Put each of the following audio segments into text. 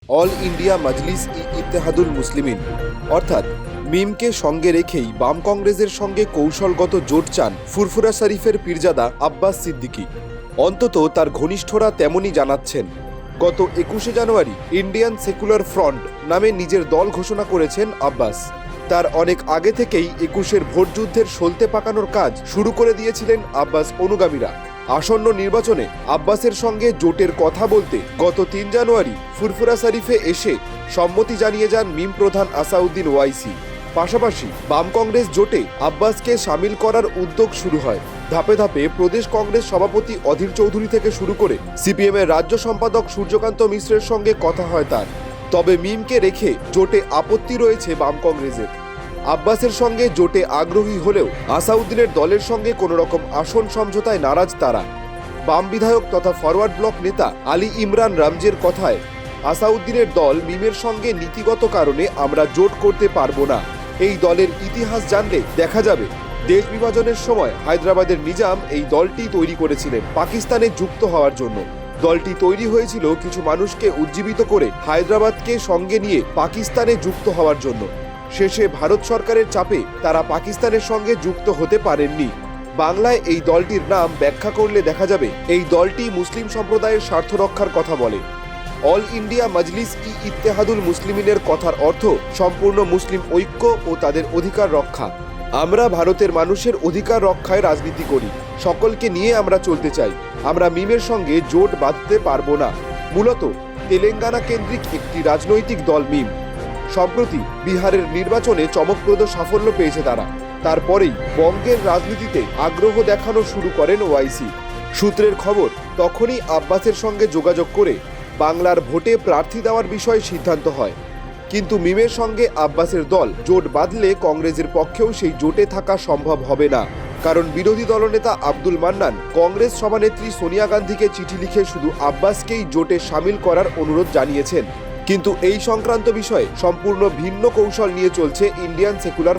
All India মজলিস ই ইত্তেহাদুল মুসলিমিন অর্থাৎ মিমকে সঙ্গে রেখেই বাম কংগ্রেসের সঙ্গে কৌশলগত জোট চান ফুরফুরা শরীফের পীরজাদা আব্বাস সিদ্দিকী। অন্তত তার ঘনিষ্ঠরা তেমনই জানাচ্ছেন। গত 21শে জানুয়ারি ইন্ডিয়ান সেকুলার ফ্রন্ট নামে নিজের দল ঘোষণা করেছেন আব্বাস। তার অনেক আগে থেকেই 21শের ভোটযুদ্ধের সলতে পাকানোর কাজ শুরু করে দিয়েছিলেন আব্বাস অনুগামীরা। আসন্ন নির্বাচনে আব্বাসের সঙ্গে জোটের কথা বলতে গত 3 জানুয়ারি ফুরফুরা শরীফে এসে সম্মতি জানিয়ে যান মিম প্রধান আসাউদ্দিন ওয়াইসি। পাশাপাশি বাম কংগ্রেস জোটে আব্বাসকে সামিল করার উদ্যোগ শুরু হয়। ধাপে ধাপে প্রদেশ কংগ্রেস সভাপতি অধীর চৌধুরী থেকে শুরু করে সিপিএমের রাজ্য সম্পাদক সূর্যকান্ত মিশ্রের সঙ্গে কথা হয় তার। তবে মিমকে রেখে জোটে আপত্তি রয়েছে বাম কংগ্রেসের। আব্বাসের সঙ্গে জোটে আগ্রহী হলেও আসাউদ্দিনের দলের সঙ্গে কোনো রকম আসন সমঝোতায় নারাজ তারা। বাম বিধায়ক তথা ফরওয়ার্ড ব্লক নেতা আলী ইমরান রামজের কথায়, আসাউদ্দিনের দল মিমের সঙ্গে নীতিগত কারণে আমরা জোট করতে পারবো না। এই দলের ইতিহাস জানলে দেখা যাবে দেশ বিভাজনের সময় হায়দ্রাবাদের নিজাম এই দলটি তৈরি করেছিলেন পাকিস্তানে যুক্ত হওয়ার জন্য। দলটি তৈরি হয়েছিল কিছু মানুষকে উজ্জীবিত করে হায়দ্রাবাদকে সঙ্গে নিয়ে পাকিস্তানে যুক্ত হওয়ার জন্য। শেষে ভারত সরকারের চাপে তারা পাকিস্তানের সঙ্গে যুক্ত হতে পারেননি। বাংলায় এই দলটির নাম ব্যাখ্যা করলে দেখা যাবে এই দলটি মুসলিম সম্প্রদায়ের স্বার্থ রক্ষার কথা বলে। অল ইন্ডিয়া মজলিস ই ইত্তেহাদুল মুসলিমিনের কথার অর্থ সম্পূর্ণ মুসলিম ঐক্য ও তাদের অধিকার রক্ষা। আমরা ভারতের মানুষের অধিকার রক্ষায় রাজনীতি করি, সকলকে নিয়ে আমরা চলতে চাই। আমরা মিমের সঙ্গে জোট বাঁধতে পারবো না। মূলত তেলেঙ্গানা কেন্দ্রিক একটি রাজনৈতিক দল মিম। সম্প্রতি বিহারের নির্বাচনে চমকপ্রদ সাফল্য পেয়েছে তারা। তারপরেই বঙ্গের রাজনীতিতে আগ্রহ দেখানো শুরু করেন ওয়াইসি। সূত্রের খবর, তখনই আব্বাসের সঙ্গে যোগাযোগ করে বাংলার ভোটে প্রার্থী দেওয়ার বিষয়ে সিদ্ধান্ত হয়। কিন্তু মিমের সঙ্গে আব্বাসের দল জোট বাঁধলে কংগ্রেসের পক্ষেও সেই জোটে থাকা সম্ভব হবে না। কারণ বিরোধী দলনেতা আব্দুল মান্নান কংগ্রেস সভানেত্রী সোনিয়া গান্ধীকে চিঠি লিখে শুধু আব্বাসকেই জোটে সামিল করার অনুরোধ জানিয়েছেন। কিন্তু এই সংক্রান্ত বিষয়ে সম্পূর্ণ ভিন্ন কৌশল নিয়ে চলছে ইন্ডিয়ান সেকুলার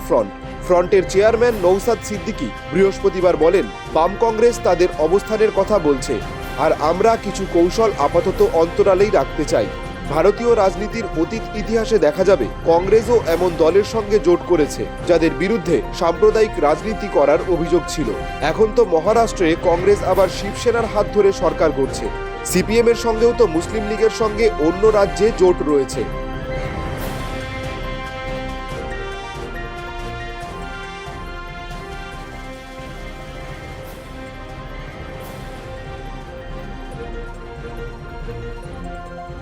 ফ্রন্টের চেয়ারম্যান নৌসাদ সিদ্দিকী বৃহস্পতিবার বলেন, বাম কংগ্রেস তাদের অবস্থানের কথা বলছে, আর আমরা কিছু কৌশল আপাতত অন্তরালেই রাখতে চাই। ভারতীয় রাজনীতির অতীত ইতিহাসে দেখা যাবে কংগ্রেসও এমন দলের সঙ্গে জোট করেছে যাদের বিরুদ্ধে সাম্প্রদায়িক রাজনীতি করার অভিযোগ ছিল। এখন তো মহারাষ্ট্রে কংগ্রেস আবার শিবসেনার হাত ধরে সরকার গড়ছে। সিপিএমের সঙ্গেও তো মুসলিম লীগের সঙ্গে অন্য রাজ্যে জোট রয়েছে।